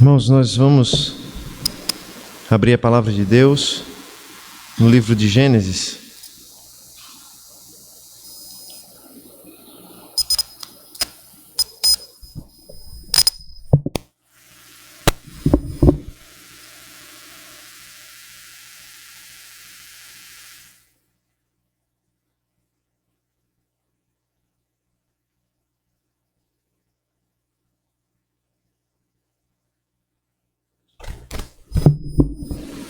Irmãos, nós vamos abrir a palavra de Deus no livro de Gênesis.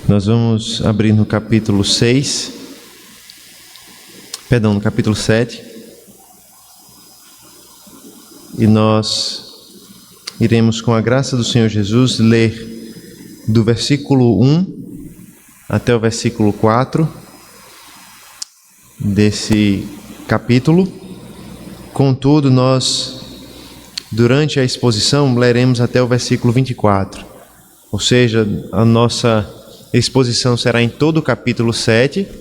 Nós vamos abrir no capítulo 7. E nós iremos, com a graça do Senhor Jesus, ler do versículo 1 até o versículo 4 desse capítulo. Contudo, nós, durante a exposição, leremos até o versículo 24. Ou seja, a nossa exposição será em todo o capítulo 7.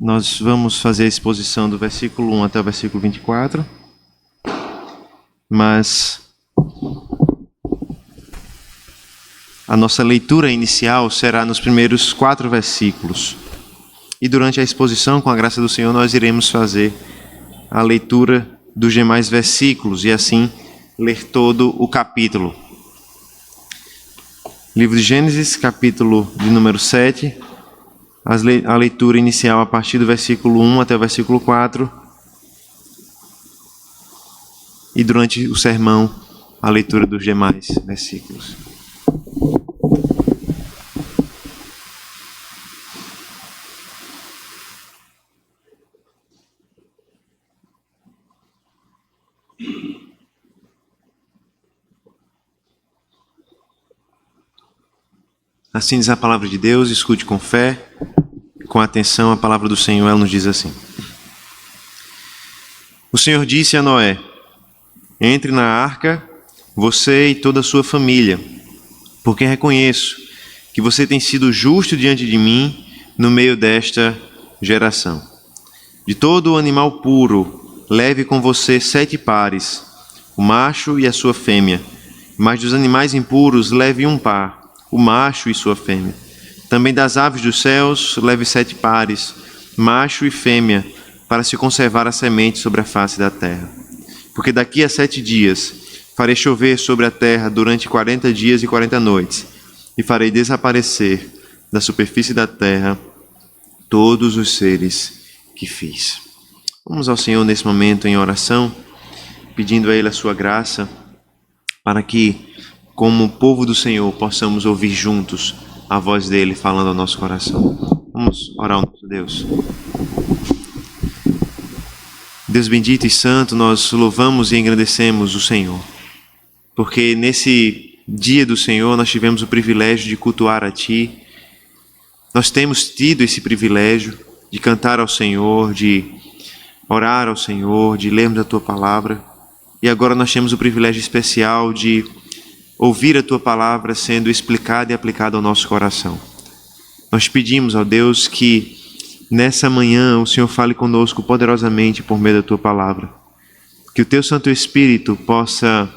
Nós vamos fazer a exposição do versículo 1 até o versículo 24, mas a nossa leitura inicial será nos primeiros 4 versículos. E durante a exposição, com a graça do Senhor, nós iremos fazer a leitura dos demais versículos e assim ler todo o capítulo. Livro de Gênesis, capítulo de número 7. A leitura inicial a partir do versículo 1 até o versículo 4. E durante o sermão, a leitura dos demais versículos. Assim diz a palavra de Deus, escute com fé, com atenção a palavra do Senhor. Ela nos diz assim: O Senhor disse a Noé: Entre na arca, você e toda a sua família, porque reconheço que você tem sido justo diante de mim no meio desta geração. De todo o animal puro, leve com você 7 pares, o macho e a sua fêmea, mas dos animais impuros, leve um par, o macho e sua fêmea. Também das aves dos céus, leve 7 pares, macho e fêmea, para se conservar a semente sobre a face da terra. Porque daqui a 7 dias farei chover sobre a terra durante 40 dias e 40 noites, e farei desaparecer da superfície da terra todos os seres que fiz. Vamos ao Senhor nesse momento em oração, pedindo a Ele a sua graça, para que, como povo do Senhor, possamos ouvir juntos a voz dele falando ao nosso coração. Vamos orar ao nosso Deus. Deus bendito e santo, nós louvamos e engrandecemos o Senhor, porque nesse dia do Senhor nós tivemos o privilégio de cultuar a Ti. Nós temos tido esse privilégio de cantar ao Senhor, de orar ao Senhor, de lermos a Tua palavra. E agora nós temos o privilégio especial de ouvir a Tua palavra sendo explicada e aplicada ao nosso coração. Nós pedimos, ó Deus, que nessa manhã o Senhor fale conosco poderosamente por meio da Tua palavra. Que o Teu Santo Espírito possa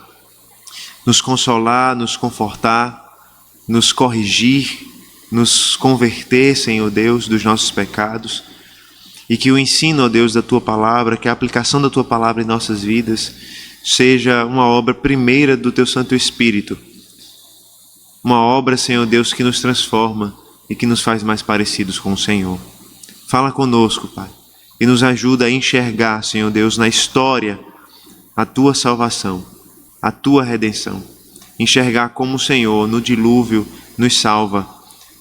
nos consolar, nos confortar, nos corrigir, nos converter, Senhor Deus, dos nossos pecados. E que o ensino, ó Deus, da Tua palavra, que a aplicação da Tua palavra em nossas vidas seja uma obra primeira do Teu Santo Espírito. Uma obra, Senhor Deus, que nos transforma e que nos faz mais parecidos com o Senhor. Fala conosco, Pai, e nos ajuda a enxergar, Senhor Deus, na história, a Tua salvação, a Tua redenção. Enxergar como o Senhor, no dilúvio, nos salva,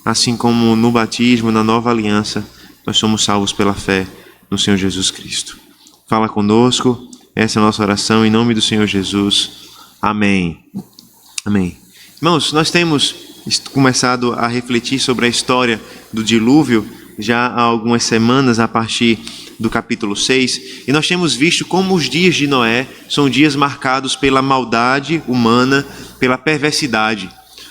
assim como no batismo, na nova aliança, nós somos salvos pela fé no Senhor Jesus Cristo. Fala conosco. Essa é a nossa oração em nome do Senhor Jesus. Amém. Amém. Irmãos, nós temos começado a refletir sobre a história do dilúvio já há algumas semanas a partir do capítulo 6, e nós temos visto como os dias de Noé são dias marcados pela maldade humana, pela perversidade.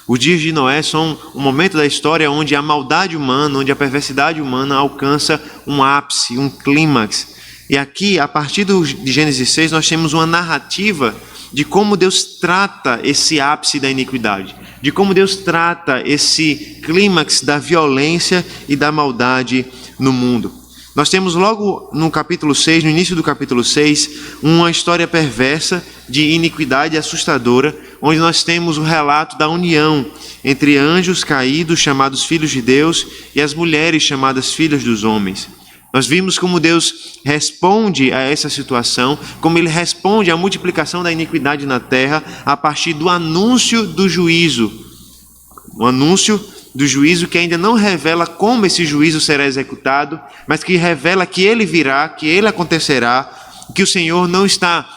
Os dias de Noé são um momento da história onde a maldade humana, onde a perversidade humana alcança um ápice, um clímax. E aqui, a partir de Gênesis 6, nós temos uma narrativa de como Deus trata esse ápice da iniquidade, de como Deus trata esse clímax da violência e da maldade no mundo. Nós temos logo no capítulo 6, no início do capítulo 6, uma história perversa de iniquidade assustadora, onde nós temos o relato da união entre anjos caídos, chamados filhos de Deus, e as mulheres chamadas filhas dos homens. Nós vimos como Deus responde a essa situação, como Ele responde à multiplicação da iniquidade na terra a partir do anúncio do juízo. O anúncio do juízo que ainda não revela como esse juízo será executado, mas que revela que ele virá, que ele acontecerá, que o Senhor não está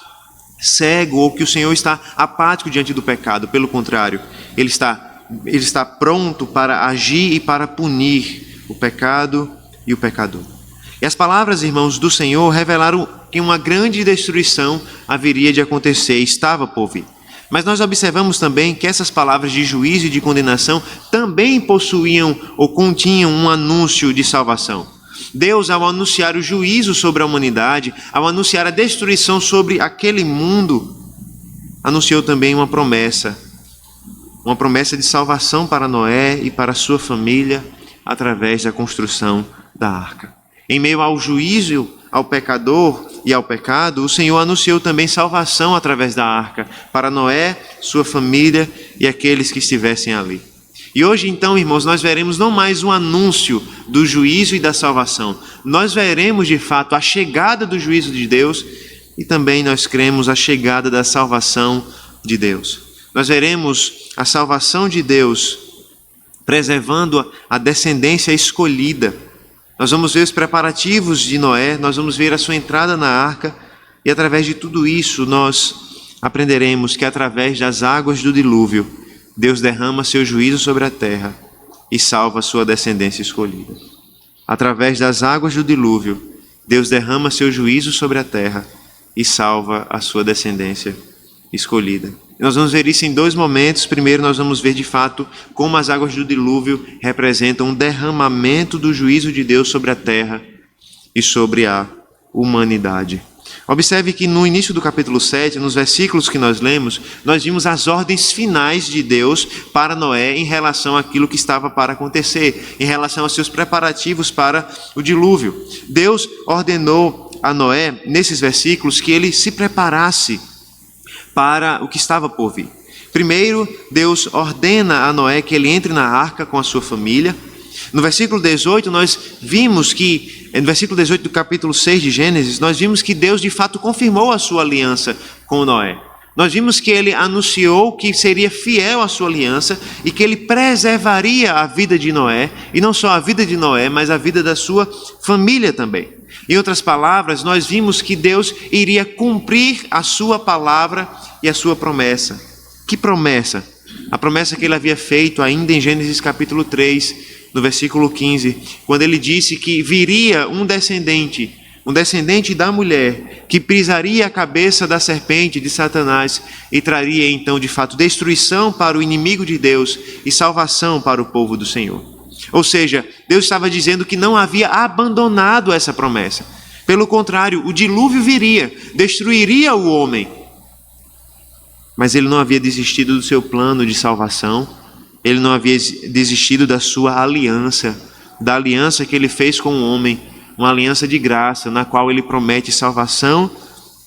cego ou que o Senhor está apático diante do pecado. Pelo contrário, Ele está pronto para agir e para punir o pecado e o pecador. E as palavras, irmãos, do Senhor revelaram que uma grande destruição haveria de acontecer, estava por vir. Mas nós observamos também que essas palavras de juízo e de condenação também possuíam ou continham um anúncio de salvação. Deus, ao anunciar o juízo sobre a humanidade, ao anunciar a destruição sobre aquele mundo, anunciou também uma promessa de salvação para Noé e para sua família através da construção da arca. Em meio ao juízo, ao pecador e ao pecado, o Senhor anunciou também salvação através da arca para Noé, sua família e aqueles que estivessem ali. E hoje, então, irmãos, nós veremos não mais um anúncio do juízo e da salvação. Nós veremos, de fato, a chegada do juízo de Deus e também nós cremos a chegada da salvação de Deus. Nós veremos a salvação de Deus preservando a descendência escolhida. Nós vamos ver os preparativos de Noé, nós vamos ver a sua entrada na arca e através de tudo isso nós aprenderemos que através das águas do dilúvio, Deus derrama seu juízo sobre a terra e salva a sua descendência escolhida. Através das águas do dilúvio, Deus derrama seu juízo sobre a terra e salva a sua descendência escolhida. Nós vamos ver isso em dois momentos. Primeiro, nós vamos ver de fato como as águas do dilúvio representam um derramamento do juízo de Deus sobre a terra e sobre a humanidade. Observe que no início do capítulo 7, nos versículos que nós lemos, nós vimos as ordens finais de Deus para Noé em relação àquilo que estava para acontecer, em relação aos seus preparativos para o dilúvio. Deus ordenou a Noé, nesses versículos, que ele se preparasse para o que estava por vir. Primeiro, Deus ordena a Noé que ele entre na arca com a sua família. No versículo 18, nós vimos que, no versículo 18 do capítulo 6 de Gênesis, nós vimos que Deus de fato confirmou a sua aliança com Noé. Nós vimos que ele anunciou que seria fiel à sua aliança e que ele preservaria a vida de Noé, e não só a vida de Noé, mas a vida da sua família também. Em outras palavras, nós vimos que Deus iria cumprir a sua palavra e a sua promessa. Que promessa? A promessa que ele havia feito ainda em Gênesis capítulo 3, no versículo 15, quando ele disse que viria um descendente da mulher, que pisaria a cabeça da serpente de Satanás e traria então de fato destruição para o inimigo de Deus e salvação para o povo do Senhor. Ou seja, Deus estava dizendo que não havia abandonado essa promessa. Pelo contrário, o dilúvio viria, destruiria o homem. Mas ele não havia desistido do seu plano de salvação, ele não havia desistido da sua aliança, da aliança que ele fez com o homem, uma aliança de graça, na qual ele promete salvação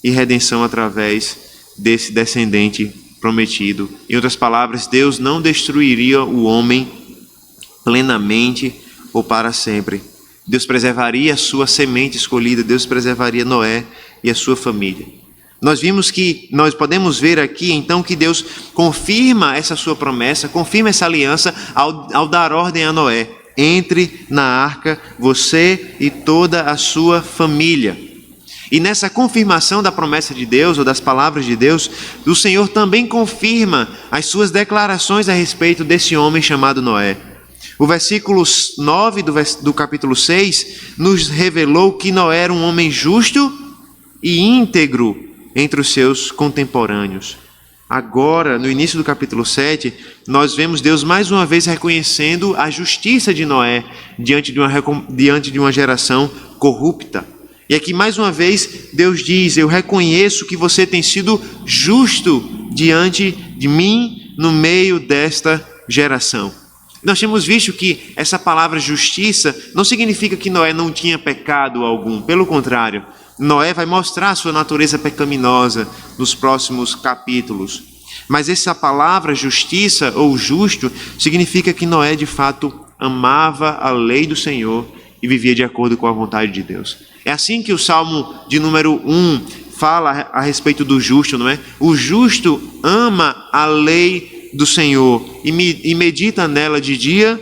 e redenção através desse descendente prometido. Em outras palavras, Deus não destruiria o homem plenamente ou para sempre. Deus preservaria a sua semente escolhida, Deus preservaria Noé e a sua família. Nós podemos ver aqui então que Deus confirma essa sua promessa, confirma essa aliança ao dar ordem a Noé: entre na arca você e toda a sua família. E nessa confirmação da promessa de Deus, ou das palavras de Deus, o Senhor também confirma as suas declarações a respeito desse homem chamado Noé. O versículo 9 do capítulo 6 nos revelou que Noé era um homem justo e íntegro entre os seus contemporâneos. Agora, no início do capítulo 7, nós vemos Deus mais uma vez reconhecendo a justiça de Noé diante de uma geração corrupta. E aqui mais uma vez Deus diz: eu reconheço que você tem sido justo diante de mim no meio desta geração. Nós temos visto que essa palavra justiça não significa que Noé não tinha pecado algum. Pelo contrário, Noé vai mostrar a sua natureza pecaminosa nos próximos capítulos. Mas essa palavra justiça ou justo significa que Noé de fato amava a lei do Senhor e vivia de acordo com a vontade de Deus. É assim que o Salmo de número 1 fala a respeito do justo, não é? O justo ama a lei do Senhor e medita nela de dia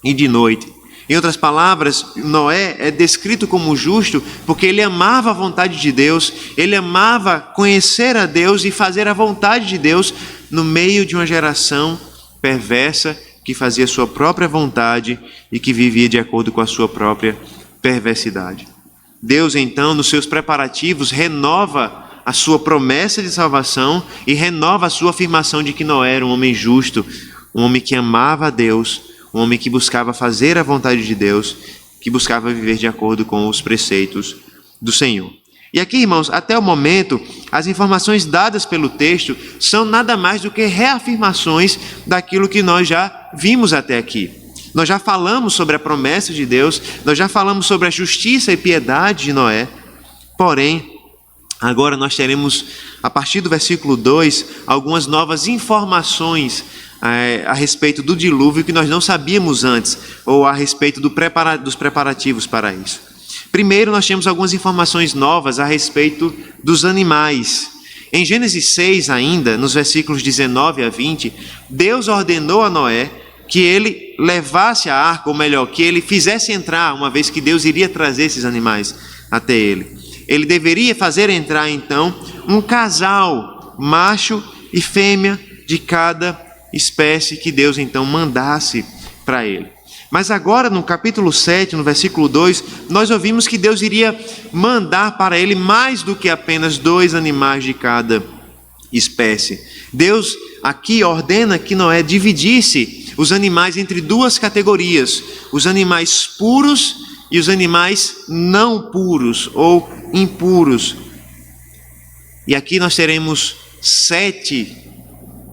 e de noite. Em outras palavras, Noé é descrito como justo porque ele amava a vontade de Deus, ele amava conhecer a Deus e fazer a vontade de Deus no meio de uma geração perversa que fazia sua própria vontade e que vivia de acordo com a sua própria perversidade. Deus, então, nos seus preparativos, renova a sua promessa de salvação e renova a sua afirmação de que Noé era um homem justo, um homem que amava a Deus, um homem que buscava fazer a vontade de Deus, que buscava viver de acordo com os preceitos do Senhor. E aqui, irmãos, até o momento, as informações dadas pelo texto são nada mais do que reafirmações daquilo que nós já vimos até aqui. Nós já falamos sobre a promessa de Deus, nós já falamos sobre a justiça e piedade de Noé, porém, agora nós teremos, a partir do versículo 2, algumas novas informações a respeito do dilúvio que nós não sabíamos antes, ou a respeito dos preparativos para isso. Primeiro, nós temos algumas informações novas a respeito dos animais. Em Gênesis 6 ainda, nos versículos 19 a 20, Deus ordenou a Noé que ele levasse a arca, ou melhor, que ele fizesse entrar, uma vez que Deus iria trazer esses animais até ele. Ele deveria fazer entrar, então, um casal, macho e fêmea, de cada espécie que Deus, então, mandasse para ele. Mas agora, no capítulo 7, no versículo 2, nós ouvimos que Deus iria mandar para ele mais do que apenas 2 animais de cada espécie. Deus aqui ordena que Noé dividisse os animais entre 2 categorias: os animais puros e os animais não puros ou impuros. E aqui nós teremos 7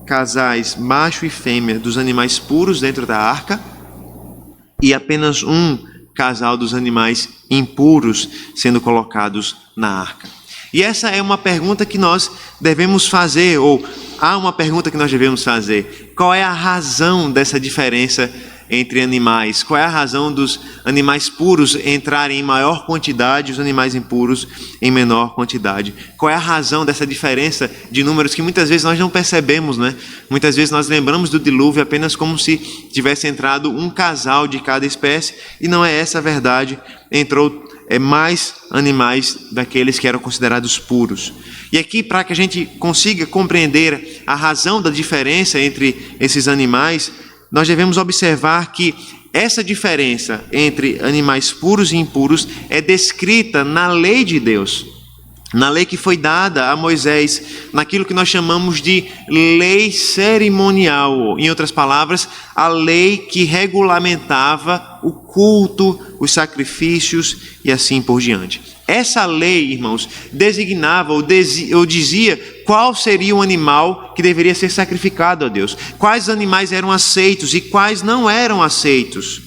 casais, macho e fêmea, dos animais puros dentro da arca, e apenas um casal dos animais impuros sendo colocados na arca. E essa é uma pergunta que nós devemos fazer, ou há uma pergunta que nós devemos fazer: qual é a razão dessa diferença entre animais? Qual é a razão dos animais puros entrarem em maior quantidade e os animais impuros em menor quantidade? Qual é a razão dessa diferença de números que muitas vezes nós não percebemos, né? Muitas vezes nós lembramos do dilúvio apenas como se tivesse entrado um casal de cada espécie, e não é essa a verdade. Entrou mais animais daqueles que eram considerados puros. E aqui, para que a gente consiga compreender a razão da diferença entre esses animais, nós devemos observar que essa diferença entre animais puros e impuros é descrita na lei de Deus, na lei que foi dada a Moisés, naquilo que nós chamamos de lei cerimonial. Em outras palavras, a lei que regulamentava o culto, os sacrifícios e assim por diante. Essa lei, irmãos, designava ou dizia qual seria o animal que deveria ser sacrificado a Deus, quais animais eram aceitos e quais não eram aceitos.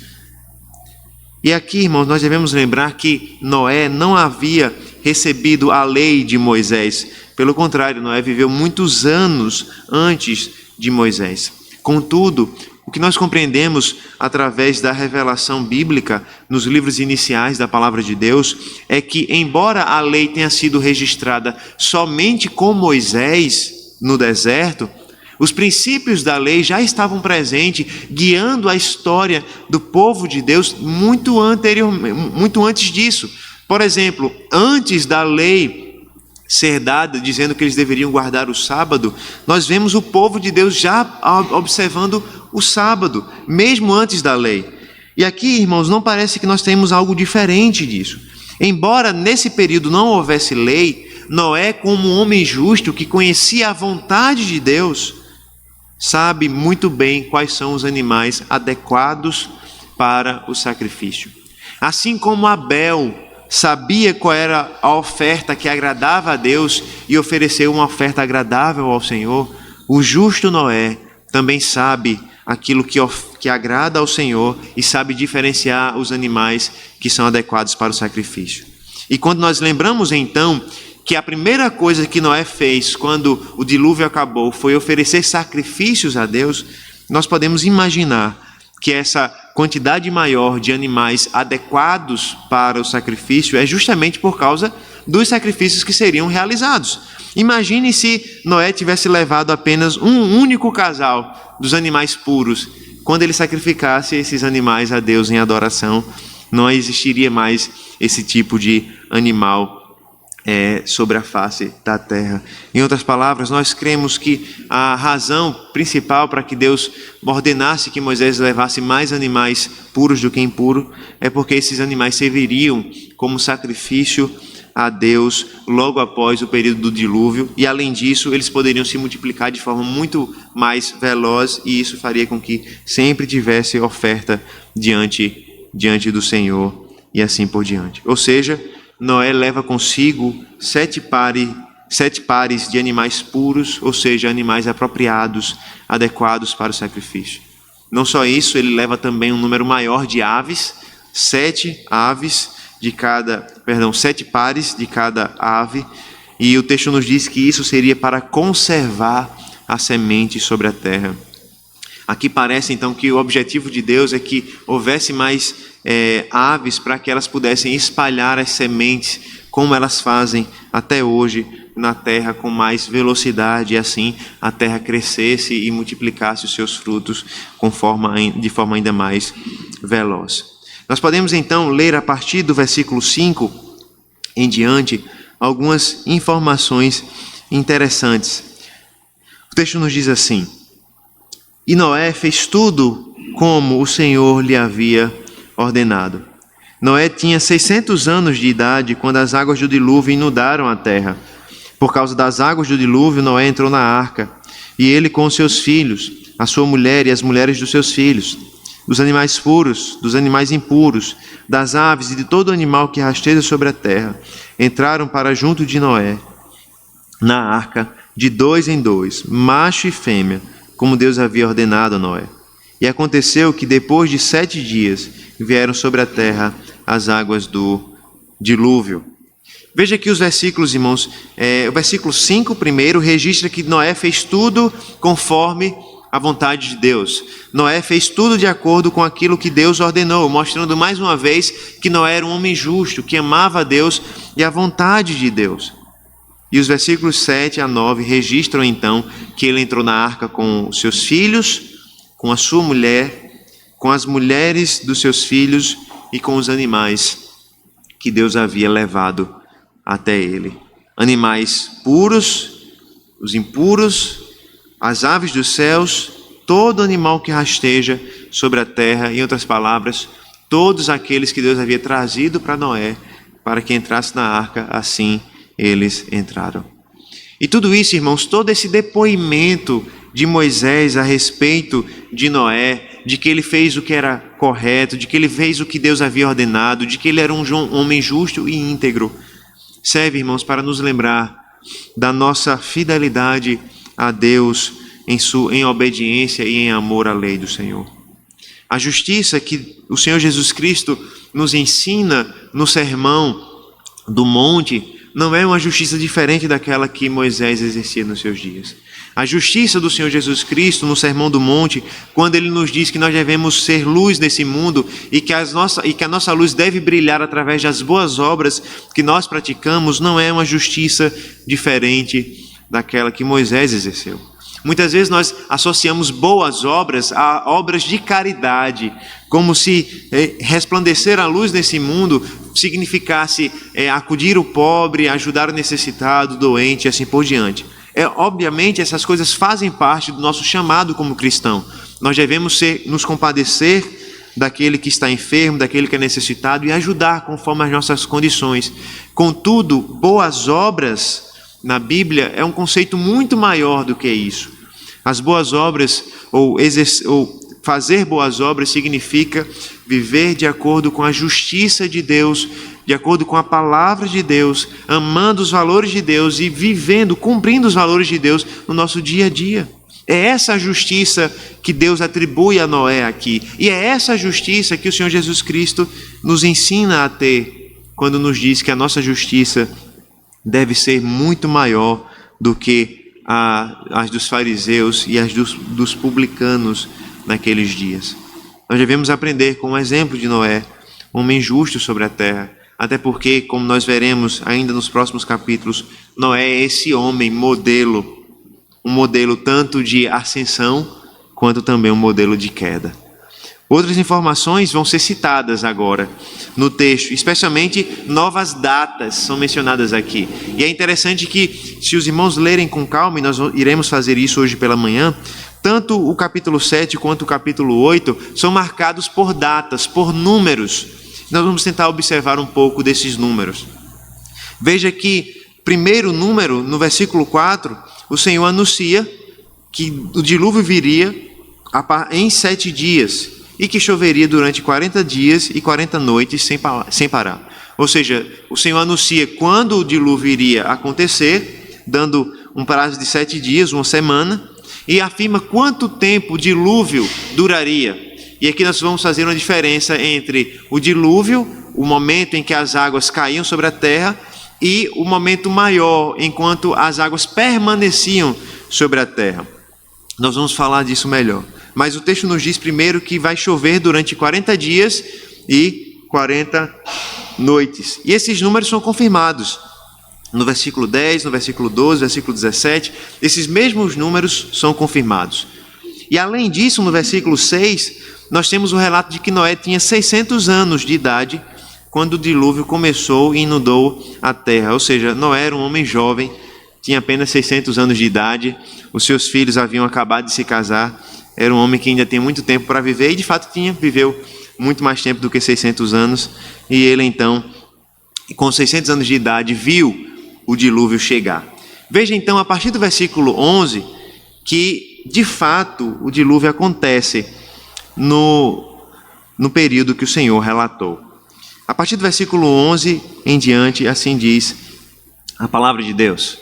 E aqui, irmãos, nós devemos lembrar que Noé não havia recebido a lei de Moisés. Pelo contrário, Noé viveu muitos anos antes de Moisés. Contudo, o que nós compreendemos através da revelação bíblica nos livros iniciais da Palavra de Deus é que, embora a lei tenha sido registrada somente com Moisés no deserto, os princípios da lei já estavam presentes, guiando a história do povo de Deus muito antes disso. Por exemplo, antes da lei ser dada, dizendo que eles deveriam guardar o sábado, nós vemos o povo de Deus já observando o sábado, mesmo antes da lei. E aqui, irmãos, não parece que nós temos algo diferente disso. Embora nesse período não houvesse lei, Noé, como um homem justo que conhecia a vontade de Deus, sabe muito bem quais são os animais adequados para o sacrifício. Assim como Abel sabia qual era a oferta que agradava a Deus e ofereceu uma oferta agradável ao Senhor, o justo Noé também sabe aquilo que agrada ao Senhor e sabe diferenciar os animais que são adequados para o sacrifício. E quando nós lembramos então que a primeira coisa que Noé fez quando o dilúvio acabou foi oferecer sacrifícios a Deus, nós podemos imaginar que essa quantidade maior de animais adequados para o sacrifício é justamente por causa dos sacrifícios que seriam realizados. Imagine se Noé tivesse levado apenas um único casal dos animais puros. Quando ele sacrificasse esses animais a Deus em adoração, não existiria mais esse tipo de animal sobre a face da terra. Em outras palavras, nós cremos que a razão principal para que Deus ordenasse que Moisés levasse mais animais puros do que impuros é porque esses animais serviriam como sacrifício a Deus logo após o período do dilúvio, e além disso eles poderiam se multiplicar de forma muito mais veloz, e isso faria com que sempre tivesse oferta diante do Senhor e assim por diante. Ou seja, Noé leva consigo 7 pares de animais puros, ou seja, animais apropriados, adequados para o sacrifício. Não só isso, ele leva também um número maior de aves, 7 pares de cada ave, e o texto nos diz que isso seria para conservar a semente sobre a terra. Aqui parece então que o objetivo de Deus é que houvesse mais aves para que elas pudessem espalhar as sementes, como elas fazem até hoje na terra, com mais velocidade, e assim a terra crescesse e multiplicasse os seus frutos de forma ainda mais veloz. Nós podemos então ler a partir do versículo 5 em diante algumas informações interessantes. O texto nos diz assim: E Noé fez tudo como o Senhor lhe havia ordenado. Noé tinha 600 anos de idade quando as águas do dilúvio inundaram a terra. Por causa das águas do dilúvio, Noé entrou na arca, e ele com os seus filhos, a sua mulher e as mulheres dos seus filhos, dos animais puros, dos animais impuros, das aves e de todo animal que rasteja sobre a terra, entraram para junto de Noé, na arca, de 2 em 2, macho e fêmea, como Deus havia ordenado a Noé. E aconteceu que depois de 7 dias vieram sobre a terra as águas do dilúvio. Veja aqui os versículos, irmãos. O versículo 5 primeiro registra que Noé fez tudo conforme a vontade de Deus. Noé fez tudo de acordo com aquilo que Deus ordenou, mostrando mais uma vez que Noé era um homem justo, que amava a Deus e a vontade de Deus. E os versículos 7 a 9 registram então que ele entrou na arca com os seus filhos, com a sua mulher, com as mulheres dos seus filhos e com os animais que Deus havia levado até ele. Animais puros, os impuros, as aves dos céus, todo animal que rasteja sobre a terra, em outras palavras, todos aqueles que Deus havia trazido para Noé, para que entrasse na arca, assim eles entraram. E tudo isso, irmãos, todo esse depoimento de Moisés a respeito de Noé, de que ele fez o que era correto, de que ele fez o que Deus havia ordenado, de que ele era um homem justo e íntegro, serve, irmãos, para nos lembrar da nossa fidelidade a Deus em obediência e em amor à lei do Senhor. A justiça que o Senhor Jesus Cristo nos ensina no Sermão do Monte não é uma justiça diferente daquela que Moisés exercia nos seus dias. A justiça do Senhor Jesus Cristo no Sermão do Monte, quando ele nos diz que nós devemos ser luz nesse mundo e que a nossa luz deve brilhar através das boas obras que nós praticamos, não é uma justiça diferente daquela que Moisés exerceu. Muitas vezes nós associamos boas obras a obras de caridade, como se resplandecer a luz nesse mundo significasse acudir o pobre, ajudar o necessitado, o doente e assim por diante. Obviamente, essas coisas fazem parte do nosso chamado como cristão. Nós devemos nos compadecer daquele que está enfermo, daquele que é necessitado e ajudar conforme as nossas condições. Contudo, boas obras na Bíblia é um conceito muito maior do que isso. As boas obras, ou fazer boas obras, significa viver de acordo com a justiça de Deus, de acordo com a palavra de Deus, amando os valores de Deus e vivendo, cumprindo os valores de Deus no nosso dia a dia. É essa a justiça que Deus atribui a Noé aqui. E é essa justiça que o Senhor Jesus Cristo nos ensina a ter, quando nos diz que a nossa justiça deve ser muito maior do que as dos fariseus e as dos publicanos naqueles dias. Nós devemos aprender com o exemplo de Noé, um homem justo sobre a terra, até porque, como nós veremos ainda nos próximos capítulos, Noé é esse homem modelo, um modelo tanto de ascensão, quanto também um modelo de queda. Outras informações vão ser citadas agora no texto, especialmente novas datas são mencionadas aqui. E é interessante que, se os irmãos lerem com calma, e nós iremos fazer isso hoje pela manhã, tanto o capítulo 7 quanto o capítulo 8 são marcados por datas, por números. Nós vamos tentar observar um pouco desses números. Veja que, primeiro número, no versículo 4, o Senhor anuncia que o dilúvio viria em 7 dias e que choveria durante 40 dias e 40 noites sem parar. Ou seja, o Senhor anuncia quando o dilúvio iria acontecer, dando um prazo de 7 dias, uma semana, e afirma quanto tempo o dilúvio duraria. E aqui nós vamos fazer uma diferença entre o dilúvio, o momento em que as águas caíam sobre a terra, e o momento maior, enquanto as águas permaneciam sobre a terra. Nós vamos falar disso melhor. Mas o texto nos diz primeiro que vai chover durante 40 dias e 40 noites. E esses números são confirmados. No versículo 10, no versículo 12, versículo 17, esses mesmos números são confirmados. E além disso, no versículo 6, nós temos o relato de que Noé tinha 600 anos de idade quando o dilúvio começou e inundou a terra. Ou seja, Noé era um homem jovem, tinha apenas 600 anos de idade, os seus filhos haviam acabado de se casar, era um homem que ainda tem muito tempo para viver e de fato viveu muito mais tempo do que 600 anos. E ele então, com 600 anos de idade, viu o dilúvio chegar. Veja então, a partir do versículo 11, que de fato o dilúvio acontece no período que o Senhor relatou. A partir do versículo 11 em diante, assim diz a palavra de Deus.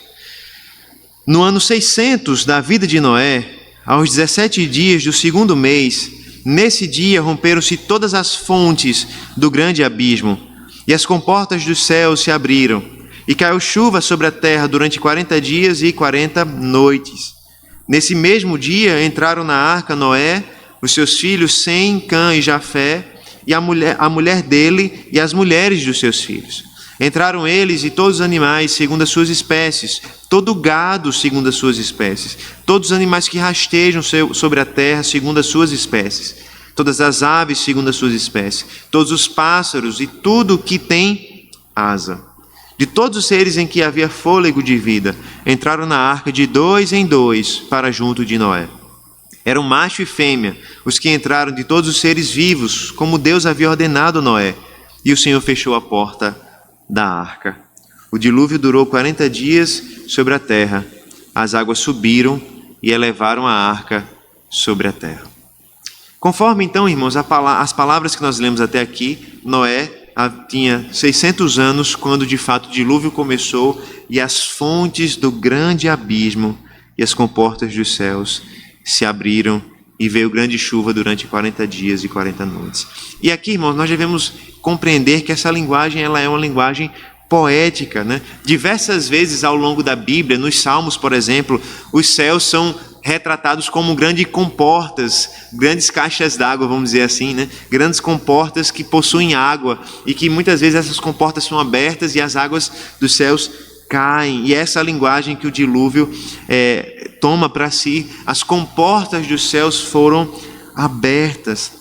No ano 600 da vida de Noé, aos 17 dias do 2º mês, nesse dia romperam-se todas as fontes do grande abismo, e as comportas dos céus se abriram, e caiu chuva sobre a terra durante 40 dias e 40 noites. Nesse mesmo dia entraram na arca Noé, os seus filhos Sem, Cã e Jafé, e a mulher dele e as mulheres dos seus filhos. Entraram eles e todos os animais segundo as suas espécies, todo o gado segundo as suas espécies, todos os animais que rastejam sobre a terra segundo as suas espécies, todas as aves segundo as suas espécies, todos os pássaros e tudo que tem asa. De todos os seres em que havia fôlego de vida, entraram na arca de 2 em 2 para junto de Noé. Eram macho e fêmea, os que entraram de todos os seres vivos, como Deus havia ordenado a Noé, e o Senhor fechou a porta da arca. O dilúvio durou 40 dias sobre a terra. As águas subiram e elevaram a arca sobre a terra. Conforme então, irmãos, as palavras que nós lemos até aqui, Noé tinha 600 anos quando de fato o dilúvio começou e as fontes do grande abismo e as comportas dos céus se abriram e veio grande chuva durante 40 dias e 40 noites. E aqui, irmãos, nós devemos compreender que essa linguagem ela é uma linguagem poética, né? Diversas vezes ao longo da Bíblia, nos Salmos, por exemplo, os céus são retratados como grandes comportas, grandes caixas d'água, vamos dizer assim, né? Grandes comportas que possuem água e que muitas vezes essas comportas são abertas e as águas dos céus caem. E essa linguagem que o dilúvio toma para si, as comportas dos céus foram abertas.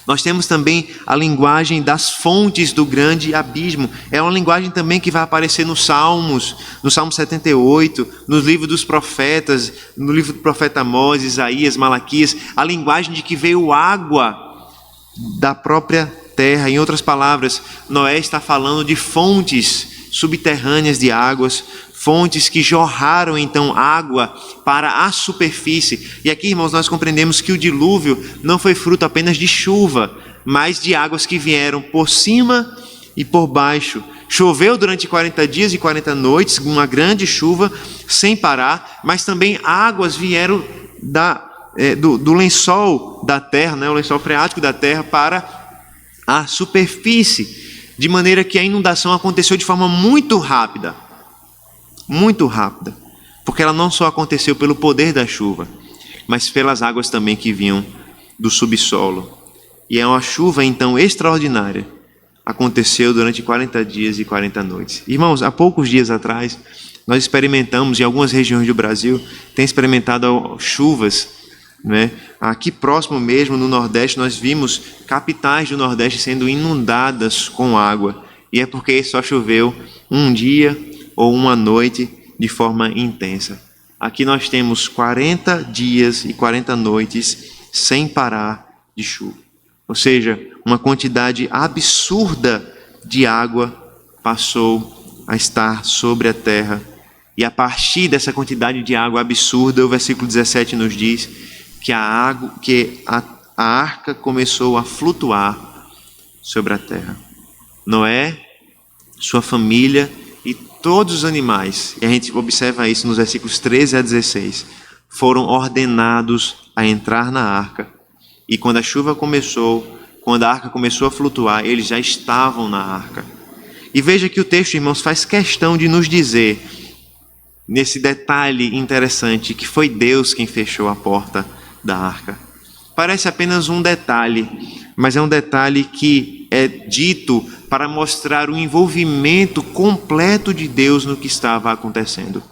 Nós temos também a linguagem das fontes do grande abismo. É uma linguagem também que vai aparecer nos Salmos, no Salmo 78, nos livros dos profetas, no livro do profeta Amós, Isaías, Malaquias, a linguagem de que veio água da própria terra. Em outras palavras, Noé está falando de fontes subterrâneas de águas, fontes que jorraram então água para a superfície. E aqui, irmãos, nós compreendemos que o dilúvio não foi fruto apenas de chuva, mas de águas que vieram por cima e por baixo. Choveu durante 40 dias e 40 noites, uma grande chuva sem parar, mas também águas vieram do lençol da terra, né, o lençol freático da terra para a superfície, de maneira que a inundação aconteceu de forma muito rápida, porque ela não só aconteceu pelo poder da chuva, mas pelas águas também que vinham do subsolo. E é uma chuva então extraordinária, aconteceu durante 40 dias e 40 noites. Irmãos, há poucos dias atrás, nós experimentamos, em algumas regiões do Brasil, tem experimentado chuvas, né? Aqui próximo mesmo, no Nordeste, nós vimos capitais do Nordeste sendo inundadas com água. E é porque só choveu um dia ou uma noite de forma intensa. Aqui nós temos 40 dias e 40 noites sem parar de chuva. Ou seja, uma quantidade absurda de água passou a estar sobre a terra. E a partir dessa quantidade de água absurda, o versículo 17 nos diz que a arca começou a flutuar sobre a terra. Noé, sua família e todos os animais, e a gente observa isso nos versículos 13 a 16, foram ordenados a entrar na arca. E quando a chuva começou, quando a arca começou a flutuar, eles já estavam na arca. E veja que o texto, irmãos, faz questão de nos dizer, nesse detalhe interessante, que foi Deus quem fechou a porta da arca. Parece apenas um detalhe, mas é um detalhe que é dito para mostrar o envolvimento completo de Deus no que estava acontecendo.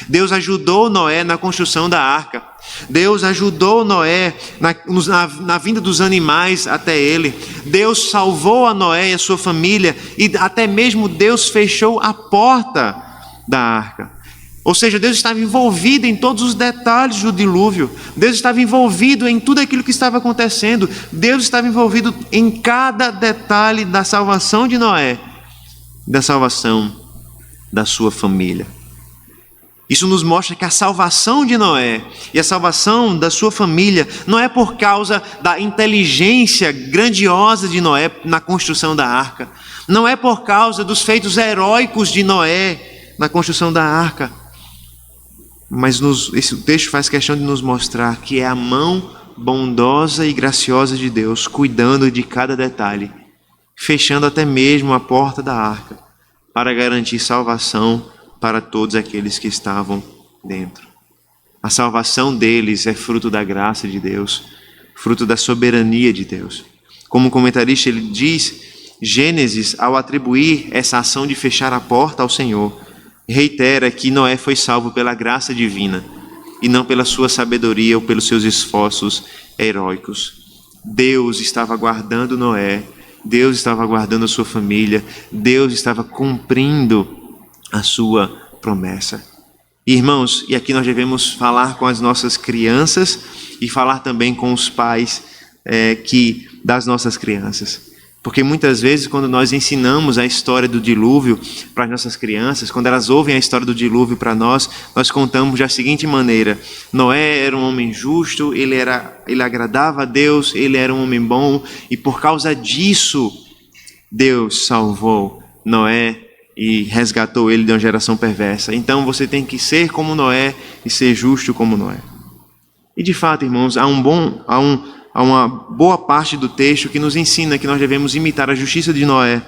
Deus ajudou Noé na construção da arca. Deus ajudou Noé na vinda dos animais até ele. Deus salvou a Noé e a sua família, e até mesmo Deus fechou a porta da arca. Ou seja, Deus estava envolvido em todos os detalhes do dilúvio. Deus estava envolvido em tudo aquilo que estava acontecendo. Deus estava envolvido em cada detalhe da salvação de Noé, da salvação da sua família. Isso nos mostra que a salvação de Noé e a salvação da sua família não é por causa da inteligência grandiosa de Noé na construção da arca. Não é por causa dos feitos heróicos de Noé na construção da arca. Mas esse texto faz questão de nos mostrar que é a mão bondosa e graciosa de Deus cuidando de cada detalhe, fechando até mesmo a porta da arca para garantir salvação para todos aqueles que estavam dentro. A salvação deles é fruto da graça de Deus, fruto da soberania de Deus. Como comentarista ele diz, Gênesis, ao atribuir essa ação de fechar a porta ao Senhor, reitera que Noé foi salvo pela graça divina e não pela sua sabedoria ou pelos seus esforços heróicos. Deus estava guardando Noé, Deus estava guardando a sua família, Deus estava cumprindo a sua promessa. Irmãos, e aqui nós devemos falar com as nossas crianças e falar também com os pais das nossas crianças. Porque muitas vezes quando nós ensinamos a história do dilúvio para as nossas crianças, quando elas ouvem a história do dilúvio para nós contamos da seguinte maneira: Noé era um homem justo, ele agradava a Deus, ele era um homem bom, e por causa disso Deus salvou Noé e resgatou ele de uma geração perversa. Então você tem que ser como Noé e ser justo como Noé. E de fato, irmãos, há uma boa parte do texto que nos ensina que nós devemos imitar a justiça de Noé.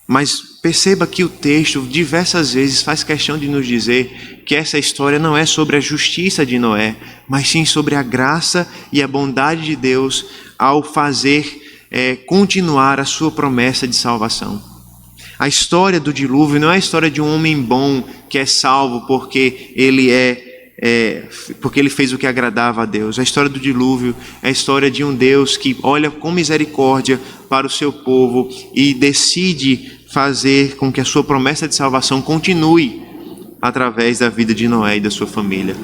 Mas perceba que o texto diversas vezes faz questão de nos dizer que essa história não é sobre a justiça de Noé, mas sim sobre a graça e a bondade de Deus ao fazer continuar a sua promessa de salvação. A história do dilúvio não é a história de um homem bom que é salvo porque ele é porque ele fez o que agradava a Deus. A história do dilúvio é a história de um Deus que olha com misericórdia para o seu povo e decide fazer com que a sua promessa de salvação continue através da vida de Noé e da sua família.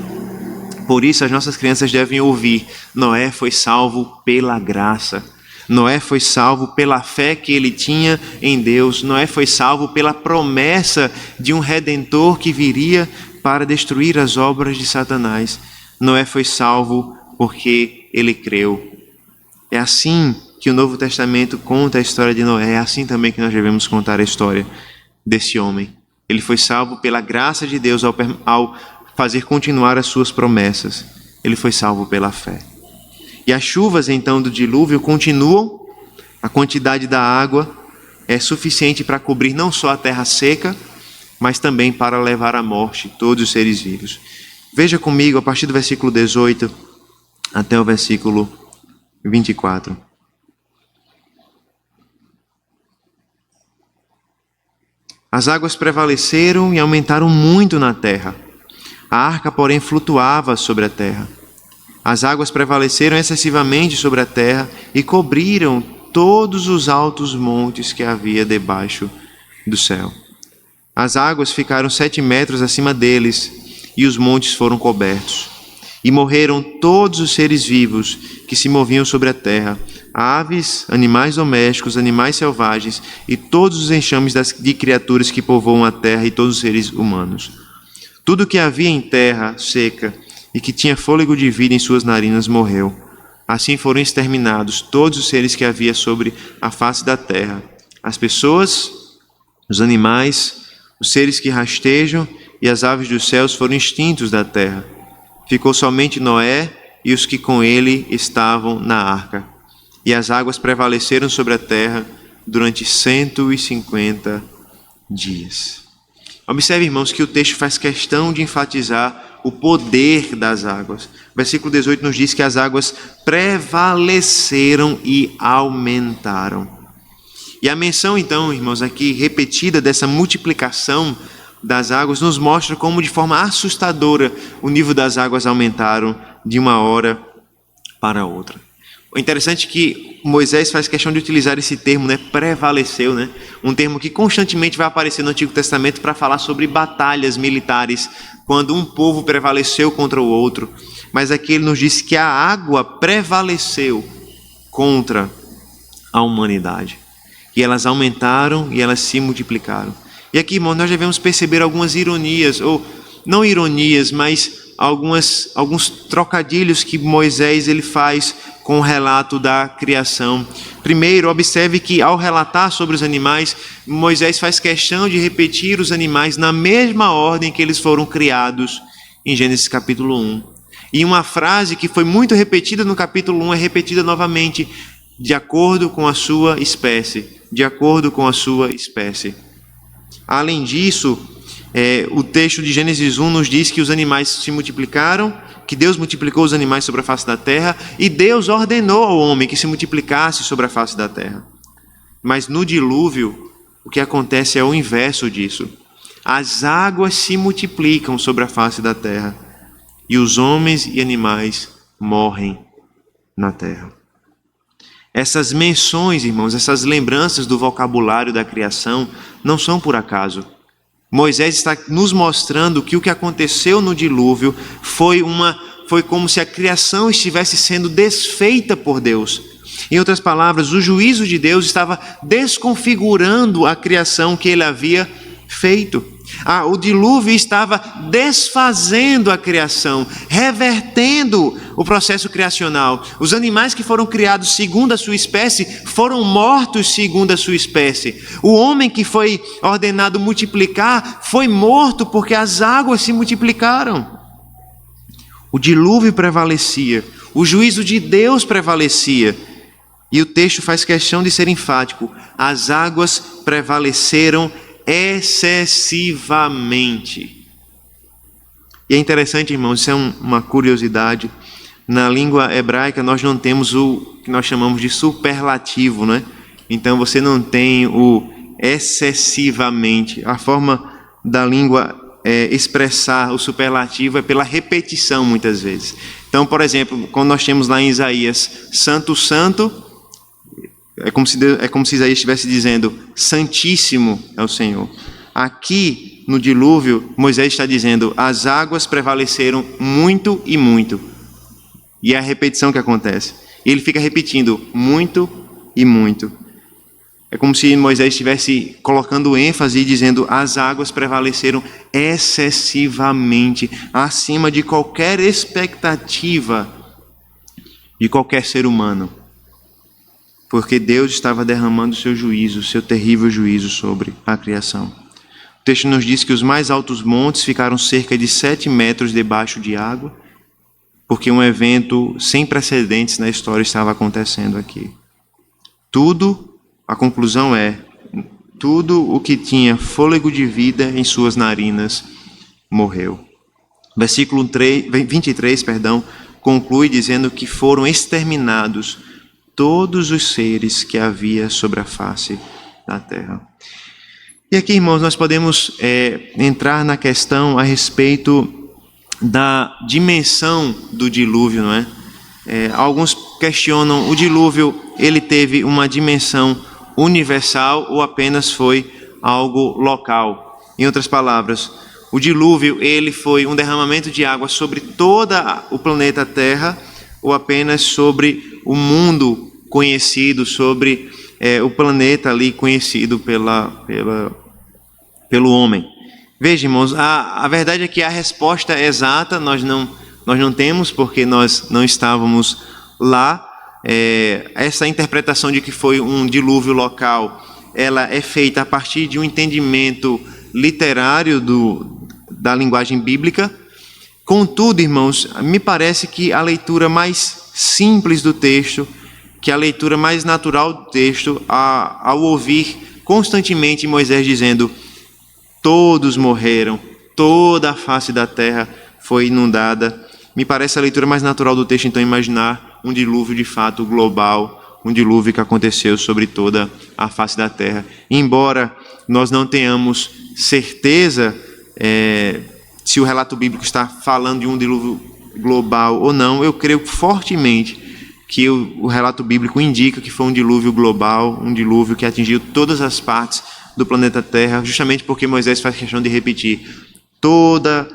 Por isso as nossas crianças devem ouvir: Noé foi salvo pela graça. Noé foi salvo pela fé que ele tinha em Deus. Noé foi salvo pela promessa de um Redentor que viria para destruir as obras de Satanás. Noé foi salvo porque ele creu. É assim que o Novo Testamento conta a história de Noé. É assim também que nós devemos contar a história desse homem. Ele foi salvo pela graça de Deus ao fazer continuar as suas promessas. Ele foi salvo pela fé. E as chuvas, então, do dilúvio continuam. A quantidade da água é suficiente para cobrir não só a terra seca, mas também para levar à morte todos os seres vivos. Veja comigo, a partir do versículo 18 até o versículo 24. As águas prevaleceram e aumentaram muito na terra. A arca, porém, flutuava sobre a terra. As águas prevaleceram excessivamente sobre a terra e cobriram todos os altos montes que havia debaixo do céu. As águas ficaram 7 metros acima deles e os montes foram cobertos. E morreram todos os seres vivos que se moviam sobre a terra, aves, animais domésticos, animais selvagens e todos os enxames de criaturas que povoam a terra e todos os seres humanos. Tudo que havia em terra seca e que tinha fôlego de vida em suas narinas morreu. Assim foram exterminados todos os seres que havia sobre a face da terra. As pessoas, os animais, os seres que rastejam e as aves dos céus foram extintos da terra. Ficou somente Noé e os que com ele estavam na arca. E as águas prevaleceram sobre a terra durante 150 dias. Observe, irmãos, que o texto faz questão de enfatizar o poder das águas. Versículo 18 nos diz que as águas prevaleceram e aumentaram. E a menção, então, irmãos, aqui repetida dessa multiplicação das águas nos mostra como, de forma assustadora, o nível das águas aumentaram de uma hora para outra. O interessante é que Moisés faz questão de utilizar esse termo, prevaleceu, um termo que constantemente vai aparecer no Antigo Testamento para falar sobre batalhas militares, quando um povo prevaleceu contra o outro. Mas aqui ele nos diz que a água prevaleceu contra a humanidade. E elas aumentaram e elas se multiplicaram. E aqui, irmão, nós devemos perceber algumas ironias, ou não ironias, mas alguns trocadilhos que Moisés ele faz com o relato da criação. Primeiro, observe que ao relatar sobre os animais, Moisés faz questão de repetir os animais na mesma ordem que eles foram criados em Gênesis capítulo 1. E uma frase que foi muito repetida no capítulo 1 é repetida novamente: de acordo com a sua espécie. De acordo com a sua espécie. Além disso, o texto de Gênesis 1 nos diz que os animais se multiplicaram, que Deus multiplicou os animais sobre a face da terra, e Deus ordenou ao homem que se multiplicasse sobre a face da terra. Mas no dilúvio, o que acontece é o inverso disso. As águas se multiplicam sobre a face da terra, e os homens e animais morrem na terra. Essas menções, irmãos, essas lembranças do vocabulário da criação não são por acaso. Moisés está nos mostrando que o que aconteceu no dilúvio foi como se a criação estivesse sendo desfeita por Deus. Em outras palavras, o juízo de Deus estava desconfigurando a criação que ele havia feito. O dilúvio estava desfazendo a criação, revertendo o processo criacional. Os animais que foram criados segundo a sua espécie foram mortos segundo a sua espécie. O homem que foi ordenado multiplicar foi morto porque as águas se multiplicaram. O dilúvio prevalecia, o juízo de Deus prevalecia. E o texto faz questão de ser enfático: as águas prevaleceram excessivamente. E é interessante, irmãos, isso é uma curiosidade. Na língua hebraica nós não temos o que nós chamamos de superlativo, Então você não tem o excessivamente. A forma da língua expressar o superlativo é pela repetição, muitas vezes. Então, por exemplo, quando nós temos lá em Isaías, Santo, Santo, é como se Isaías estivesse dizendo, Santíssimo é o Senhor. Aqui, no dilúvio, Moisés está dizendo, as águas prevaleceram muito e muito. E é a repetição que acontece. Ele fica repetindo, muito e muito. É como se Moisés estivesse colocando ênfase e dizendo, as águas prevaleceram excessivamente, acima de qualquer expectativa de qualquer ser humano. Porque Deus estava derramando seu juízo, seu terrível juízo sobre a criação. O texto nos diz que os mais altos montes ficaram cerca de 7 metros debaixo de água, porque um evento sem precedentes na história estava acontecendo aqui. A conclusão é, tudo o que tinha fôlego de vida em suas narinas morreu. Versículo 23, conclui dizendo que foram exterminados todos os seres que havia sobre a face da terra. E aqui, irmãos, nós podemos entrar na questão a respeito da dimensão do dilúvio, não é? Alguns questionam, o dilúvio, ele teve uma dimensão universal ou apenas foi algo local? Em outras palavras, o dilúvio, ele foi um derramamento de água sobre todo o planeta Terra ou apenas sobre o mundo conhecido, sobre o planeta ali conhecido pelo homem? Veja, irmãos, a verdade é que a resposta exata nós não temos, porque nós não estávamos lá. Essa interpretação de que foi um dilúvio local, ela é feita a partir de um entendimento literário da linguagem bíblica. Contudo, irmãos, me parece que a leitura mais simples do texto, que a leitura mais natural do texto, ao ouvir constantemente Moisés dizendo, todos morreram, toda a face da terra foi inundada, me parece a leitura mais natural do texto, então, imaginar um dilúvio de fato global, um dilúvio que aconteceu sobre toda a face da terra. Embora nós não tenhamos certeza se o relato bíblico está falando de um dilúvio global ou não, eu creio fortemente que o relato bíblico indica que foi um dilúvio global, um dilúvio que atingiu todas as partes do planeta Terra, justamente porque Moisés faz questão de repetir, toda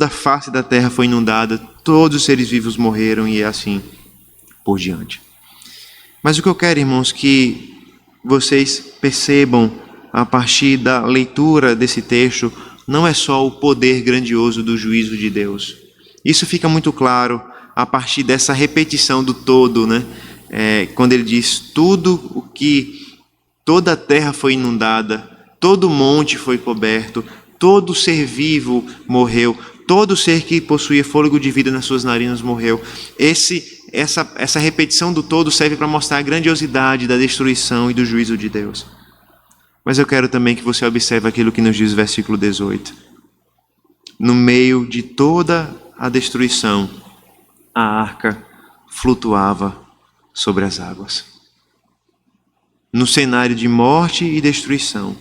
a face da terra foi inundada, todos os seres vivos morreram e assim por diante. Mas o que eu quero, irmãos, que vocês percebam a partir da leitura desse texto, não é só o poder grandioso do juízo de Deus. Isso fica muito claro a partir dessa repetição do todo, né? Quando ele diz, toda a terra foi inundada, todo monte foi coberto, todo ser vivo morreu, todo ser que possuía fôlego de vida nas suas narinas morreu. Essa repetição do todo serve para mostrar a grandiosidade da destruição e do juízo de Deus. Mas eu quero também que você observe aquilo que nos diz o versículo 18. No meio de toda a destruição, a arca flutuava sobre as águas. No cenário de morte e destruição,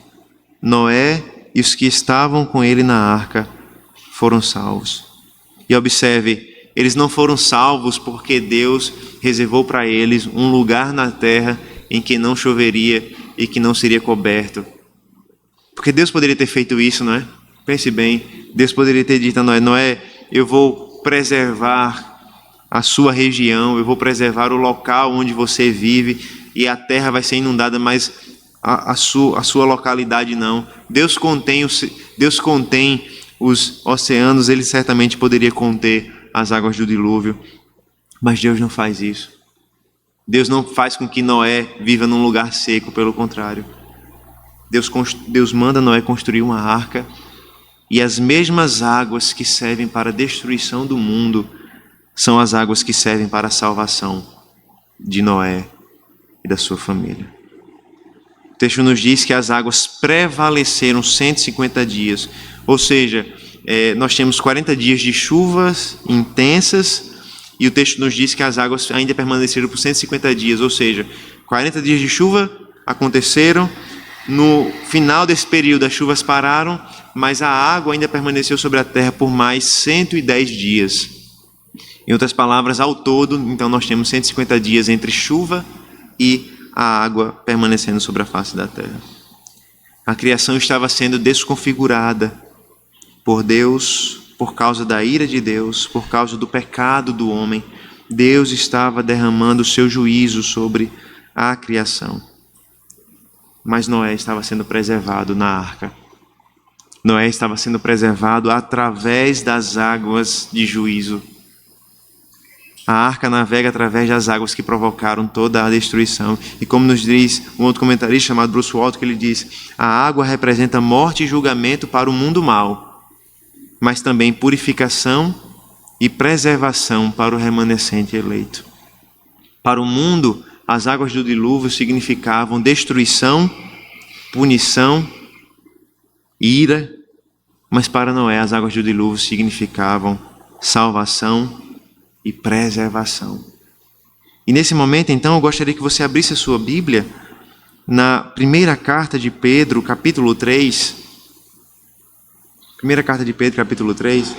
Noé e os que estavam com ele na arca foram salvos. E observe, eles não foram salvos porque Deus reservou para eles um lugar na terra em que não choveria e que não seria coberto. Porque Deus poderia ter feito isso, não é? Pense bem, Deus poderia ter dito a Noé, Noé, eu vou preservar a sua região, eu vou preservar o local onde você vive e a terra vai ser inundada, mas a sua localidade não. Deus contém os oceanos, ele certamente poderia conter as águas do dilúvio, mas Deus não faz isso. Deus não faz com que Noé viva num lugar seco, pelo contrário. Deus manda Noé construir uma arca e as mesmas águas que servem para a destruição do mundo são as águas que servem para a salvação de Noé e da sua família. O texto nos diz que as águas prevaleceram 150 dias, ou seja, nós temos 40 dias de chuvas intensas e o texto nos diz que as águas ainda permaneceram por 150 dias, ou seja, 40 dias de chuva aconteceram, no final desse período as chuvas pararam, mas a água ainda permaneceu sobre a terra por mais 110 dias. Em outras palavras, ao todo, então nós temos 150 dias entre chuva e a água permanecendo sobre a face da terra. A criação estava sendo desconfigurada por Deus, por causa da ira de Deus, por causa do pecado do homem. Deus estava derramando o seu juízo sobre a criação. Mas Noé estava sendo preservado na arca. Noé estava sendo preservado através das águas de juízo. A arca navega através das águas que provocaram toda a destruição. E como nos diz um outro comentarista chamado Bruce Waltke, que ele diz: a água representa morte e julgamento para o mundo mau, mas também purificação e preservação para o remanescente eleito. Para o mundo, as águas do dilúvio significavam destruição, punição, ira, mas para Noé as águas do dilúvio significavam salvação e preservação. E nesse momento, então, eu gostaria que você abrisse a sua Bíblia na primeira carta de Pedro, capítulo 3. Primeira carta de Pedro, capítulo 3.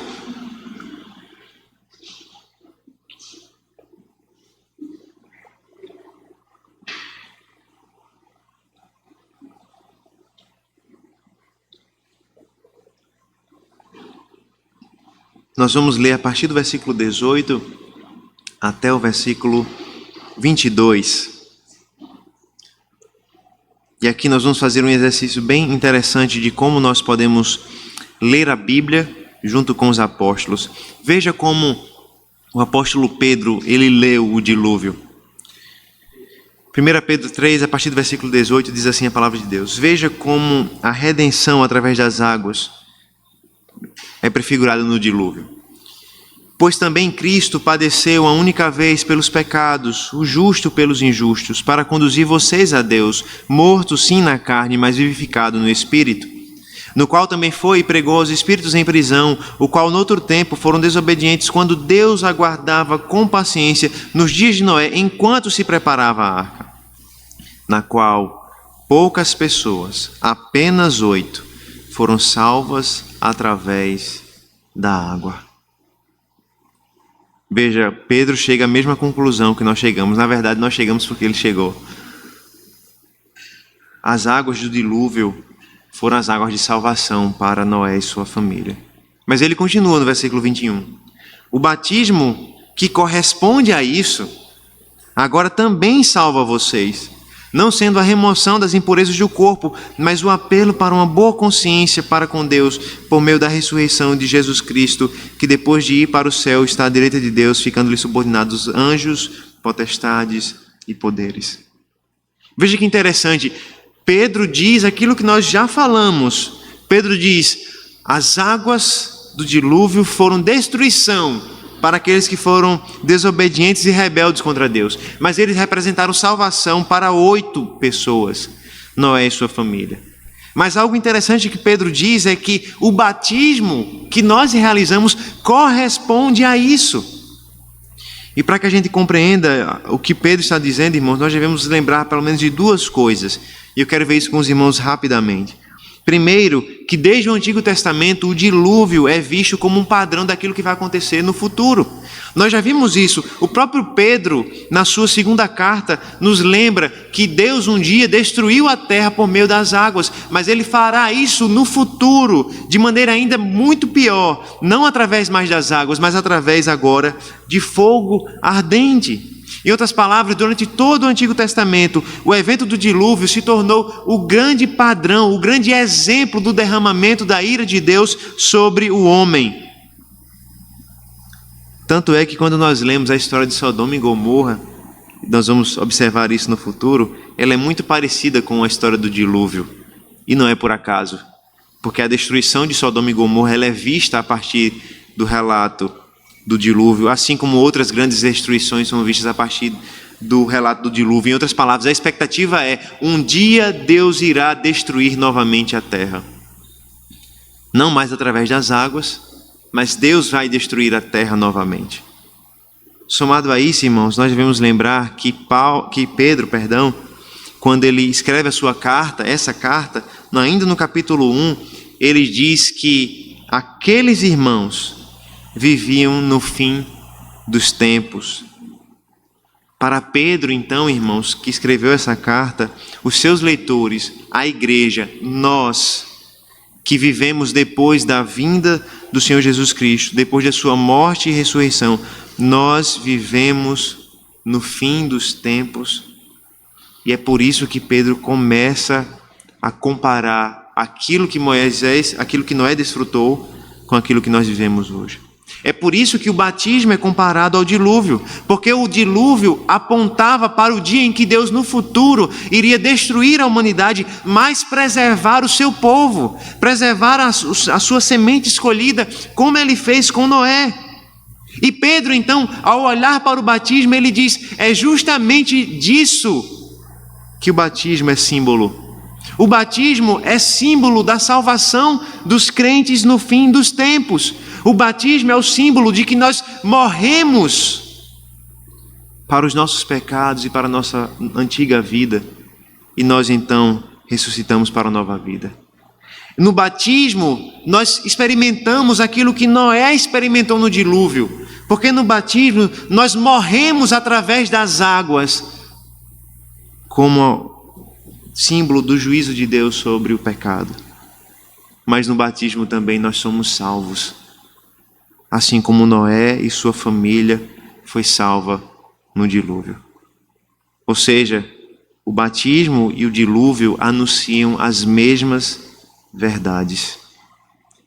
Nós vamos ler a partir do versículo 18 até o versículo 22. E aqui nós vamos fazer um exercício bem interessante de como nós podemos ler a Bíblia junto com os apóstolos. Veja como o apóstolo Pedro, ele leu o dilúvio. 1 Pedro 3, a partir do versículo 18, diz assim a palavra de Deus: veja como a redenção através das águas é prefigurado no dilúvio. Pois também Cristo padeceu a única vez pelos pecados, o justo pelos injustos, para conduzir vocês a Deus, morto sim na carne, mas vivificado no Espírito, no qual também foi e pregou aos espíritos em prisão, o qual noutro tempo foram desobedientes quando Deus aguardava com paciência nos dias de Noé, enquanto se preparava a arca, na qual poucas pessoas, apenas 8, foram salvas através da água. Veja, Pedro chega à mesma conclusão que nós chegamos. Na verdade, nós chegamos porque ele chegou. As águas do dilúvio foram as águas de salvação para Noé e sua família. Mas ele continua no versículo 21. O batismo que corresponde a isso, agora também salva vocês, não sendo a remoção das impurezas do corpo, mas o apelo para uma boa consciência para com Deus, por meio da ressurreição de Jesus Cristo, que depois de ir para o céu está à direita de Deus, ficando-lhe subordinados anjos, potestades e poderes. Veja que interessante, Pedro diz aquilo que nós já falamos. Pedro diz: as águas do dilúvio foram destruição para aqueles que foram desobedientes e rebeldes contra Deus. Mas eles representaram salvação para 8 pessoas, Noé e sua família. Mas algo interessante que Pedro diz é que o batismo que nós realizamos corresponde a isso. E para que a gente compreenda o que Pedro está dizendo, irmãos, nós devemos lembrar pelo menos de 2 coisas. E eu quero ver isso com os irmãos rapidamente. Primeiro, que desde o Antigo Testamento o dilúvio é visto como um padrão daquilo que vai acontecer no futuro. Nós já vimos isso. O próprio Pedro, na sua segunda carta, nos lembra que Deus um dia destruiu a terra por meio das águas, mas ele fará isso no futuro, de maneira ainda muito pior, não através mais das águas, mas através agora de fogo ardente. Em outras palavras, durante todo o Antigo Testamento, o evento do dilúvio se tornou o grande padrão, o grande exemplo do derramamento da ira de Deus sobre o homem. Tanto é que quando nós lemos a história de Sodoma e Gomorra, nós vamos observar isso no futuro, ela é muito parecida com a história do dilúvio. E não é por acaso, porque a destruição de Sodoma e Gomorra ela é vista a partir do relato do dilúvio, assim como outras grandes destruições são vistas a partir do relato do dilúvio. Em outras palavras, a expectativa é: um dia Deus irá destruir novamente a terra. Não mais através das águas, mas Deus vai destruir a terra novamente. Somado a isso, irmãos, nós devemos lembrar que Pedro, quando ele escreve a sua carta, essa carta, ainda no capítulo 1, ele diz que aqueles irmãos viviam no fim dos tempos. Para Pedro, então, irmãos, que escreveu essa carta, os seus leitores, a igreja, nós, que vivemos depois da vinda do Senhor Jesus Cristo, depois da sua morte e ressurreição, nós vivemos no fim dos tempos. E é por isso que Pedro começa a comparar aquilo que Noé desfrutou com aquilo que nós vivemos hoje. É por isso que o batismo é comparado ao dilúvio, porque o dilúvio apontava para o dia em que Deus no futuro iria destruir a humanidade, mas preservar o seu povo, preservar a sua semente escolhida, como ele fez com Noé. E Pedro, então, ao olhar para o batismo, ele diz, é justamente disso que o batismo é símbolo. O batismo é símbolo da salvação dos crentes no fim dos tempos. O batismo é o símbolo de que nós morremos para os nossos pecados e para a nossa antiga vida, e nós então ressuscitamos para a nova vida. No batismo, nós experimentamos aquilo que Noé experimentou no dilúvio, porque no batismo nós morremos através das águas, como símbolo do juízo de Deus sobre o pecado. Mas no batismo também nós somos salvos, assim como Noé e sua família foi salva no dilúvio. Ou seja, o batismo e o dilúvio anunciam as mesmas verdades.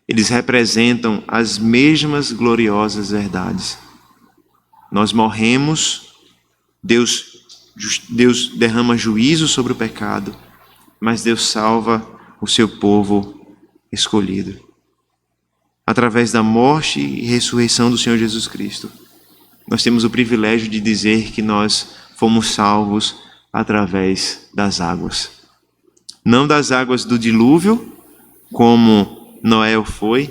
Eles representam as mesmas gloriosas verdades. Nós morremos, Deus derrama juízo sobre o pecado, mas Deus salva o seu povo escolhido. Através da morte e ressurreição do Senhor Jesus Cristo, nós temos o privilégio de dizer que nós fomos salvos através das águas. Não das águas do dilúvio, como Noé foi,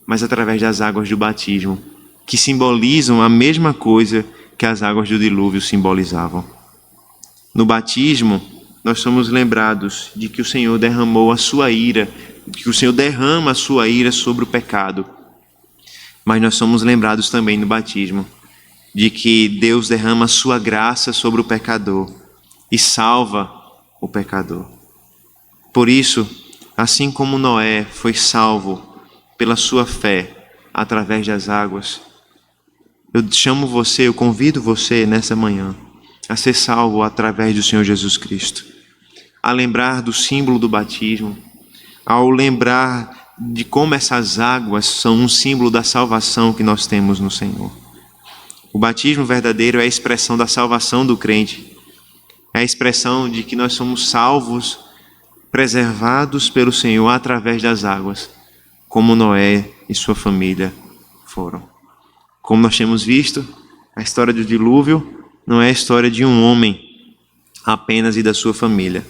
mas através das águas do batismo, que simbolizam a mesma coisa que as águas do dilúvio simbolizavam. No batismo, nós somos lembrados de que o Senhor derramou a sua ira, que o Senhor derrama a sua ira sobre o pecado. Mas nós somos lembrados também no batismo de que Deus derrama a sua graça sobre o pecador e salva o pecador. Por isso, assim como Noé foi salvo pela sua fé através das águas, eu convido você nessa manhã a ser salvo através do Senhor Jesus Cristo, a lembrar do símbolo do batismo, ao lembrar de como essas águas são um símbolo da salvação que nós temos no Senhor. O batismo verdadeiro é a expressão da salvação do crente, é a expressão de que nós somos salvos, preservados pelo Senhor através das águas, como Noé e sua família foram. Como nós temos visto, a história do dilúvio não é a história de um homem apenas e da sua família.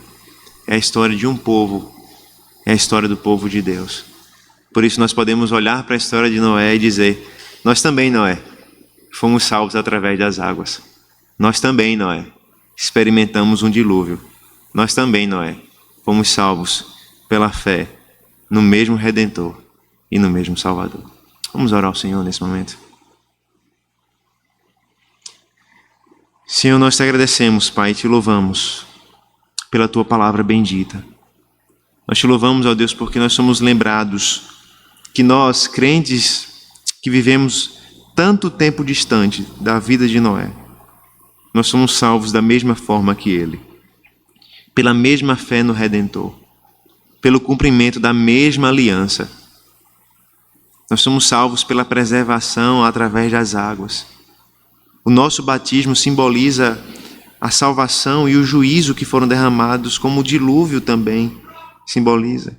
É a história de um povo. É a história do povo de Deus. Por isso nós podemos olhar para a história de Noé e dizer, nós também, Noé, fomos salvos através das águas. Nós também, Noé, experimentamos um dilúvio. Nós também, Noé, fomos salvos pela fé no mesmo Redentor e no mesmo Salvador. Vamos orar ao Senhor nesse momento. Senhor, nós te agradecemos, Pai, e te louvamos pela tua palavra bendita. Nós te louvamos, ó Deus, porque nós somos lembrados que nós, crentes, que vivemos tanto tempo distante da vida de Noé, nós somos salvos da mesma forma que ele, pela mesma fé no Redentor, pelo cumprimento da mesma aliança. Nós somos salvos pela preservação através das águas. O nosso batismo simboliza a salvação e o juízo que foram derramados, como o dilúvio também simboliza.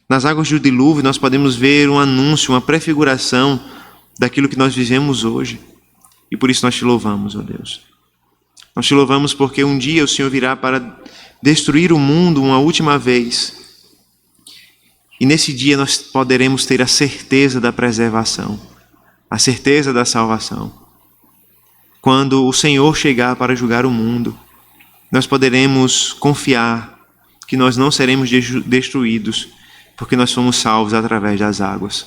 Nas águas do dilúvio nós podemos ver um anúncio, uma prefiguração daquilo que nós vivemos hoje. E por isso nós te louvamos, ó Deus. Nós te louvamos porque um dia o Senhor virá para destruir o mundo uma última vez. E nesse dia nós poderemos ter a certeza da preservação, a certeza da salvação. Quando o Senhor chegar para julgar o mundo, nós poderemos confiar que nós não seremos destruídos, porque nós fomos salvos através das águas.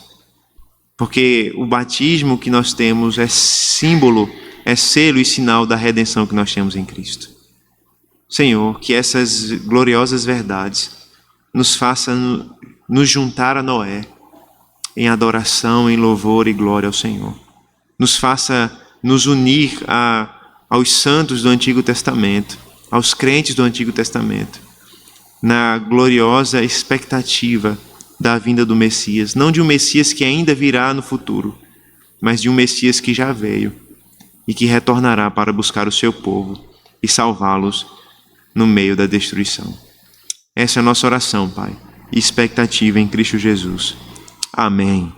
Porque o batismo que nós temos é símbolo, é selo e sinal da redenção que nós temos em Cristo. Senhor, que essas gloriosas verdades nos façam nos juntar a Noé em adoração, em louvor e glória ao Senhor. Nos faça nos unir aos santos do Antigo Testamento, aos crentes do Antigo Testamento, na gloriosa expectativa da vinda do Messias, não de um Messias que ainda virá no futuro, mas de um Messias que já veio e que retornará para buscar o seu povo e salvá-los no meio da destruição. Essa é a nossa oração, Pai, e expectativa em Cristo Jesus. Amém.